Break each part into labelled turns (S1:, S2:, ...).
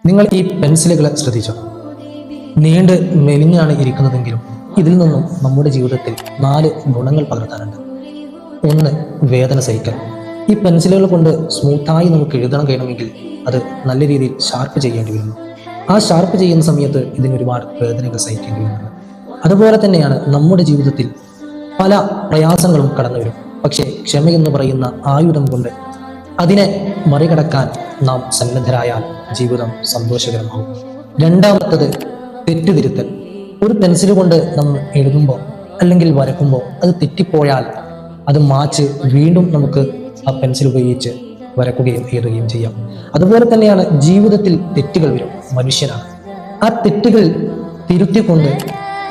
S1: നിങ്ങൾ ഈ പെൻസിലുകൾ ശ്രദ്ധിച്ചോ? നീണ്ട് മെലിഞ്ഞാണ് ഇരിക്കുന്നതെങ്കിലും ഇതിൽ നിന്നും നമ്മുടെ ജീവിതത്തിൽ 4 ഗുണങ്ങൾ പകർത്താനുണ്ട്. ഒന്ന്, വേദന സഹിക്കൽ. ഈ പെൻസിലുകൾ കൊണ്ട് സ്മൂത്തായി നമുക്ക് എഴുതണം കഴിയണമെങ്കിൽ അത് നല്ല രീതിയിൽ ഷാർപ്പ് ചെയ്യേണ്ടി വരുന്നു. ആ ഷാർപ്പ് ചെയ്യുന്ന സമയത്ത് ഇതിന് ഒരുപാട് വേദനകൾ സഹിക്കേണ്ടി വരുന്നുണ്ട്. അതുപോലെ തന്നെയാണ് നമ്മുടെ ജീവിതത്തിൽ പല പ്രയാസങ്ങളും കടന്നു വരും. പക്ഷേ ക്ഷമയെന്ന് പറയുന്ന ആയുധം കൊണ്ട് അതിനെ മറികടക്കാൻ നാം സന്നദ്ധരായാൽ ജീവിതം സന്തോഷകരമാവും. രണ്ടാമത്തത്, തെറ്റുതിരുത്തൽ. ഒരു പെൻസിൽ കൊണ്ട് നമ്മൾ എഴുതുമ്പോൾ അല്ലെങ്കിൽ വരക്കുമ്പോൾ അത് തെറ്റിപ്പോയാൽ അത് മാച്ച് വീണ്ടും നമുക്ക് ആ പെൻസിൽ ഉപയോഗിച്ച് വരക്കുകയും എഴുതുകയും ചെയ്യാം. അതുപോലെ തന്നെയാണ് ജീവിതത്തിൽ തെറ്റുകൾ വരും, മനുഷ്യനാണ്. ആ തെറ്റുകൾ തിരുത്തിക്കൊണ്ട്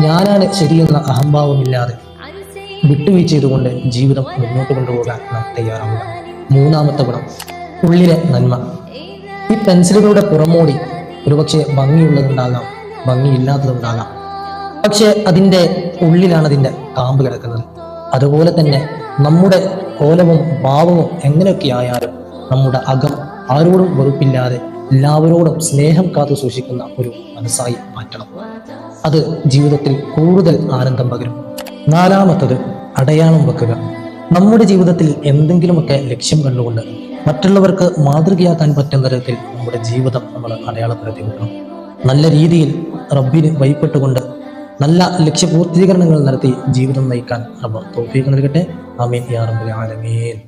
S1: ഞാനാണ് ശരിയെന്ന അഹംഭാവമില്ലാതെ വിട്ടുവീഴ്ച ചെയ്തുകൊണ്ട് ജീവിതം മുന്നോട്ട് കൊണ്ടുപോകാൻ നാം തയ്യാറാവുക. മൂന്നാമത്തെ ഗുണം, ഉള്ളിലെ നന്മ. ഈ പെൻസിലുകളുടെ പുറമോടി ഒരുപക്ഷെ ഭംഗിയുള്ളതുണ്ടാകാം, ഭംഗിയില്ലാത്തതുണ്ടാകാം, പക്ഷെ അതിൻ്റെ ഉള്ളിലാണ് അതിൻ്റെ കാമ്പ് കിടക്കുന്നത്. അതുപോലെ തന്നെ നമ്മുടെ കോലവും ഭാവവും എങ്ങനെയൊക്കെ ആയാലും നമ്മുടെ അകം ആരോടും വെറുപ്പില്ലാതെ എല്ലാവരോടും സ്നേഹം കാത്തു സൂക്ഷിക്കുന്ന ഒരു മനസ്സായി മാറ്റണം. അത് ജീവിതത്തിൽ കൂടുതൽ ആനന്ദം പകരും. നാലാമത്തത്, അടയാളം വെക്കുക. നമ്മുടെ ജീവിതത്തിൽ എന്തെങ്കിലുമൊക്കെ ലക്ഷ്യം കണ്ടുകൊണ്ട് മറ്റുള്ളവർക്ക് മാതൃകയാക്കാൻ പറ്റുന്ന തരത്തിൽ നമ്മുടെ ജീവിതം നമ്മൾ അടയാളപ്പെടുത്തി വെക്കണം. നല്ല രീതിയിൽ റബ്ബിന് ഭയപ്പെട്ടുകൊണ്ട് നല്ല ലക്ഷ്യപൂർത്തീകരണങ്ങൾ നടത്തി ജീവിതം നയിക്കാൻ റബ്ബ് തൗഫീഖ് നൽകട്ടെ. ആമീൻ യാ റബ്ബൽ ആലമീൻ.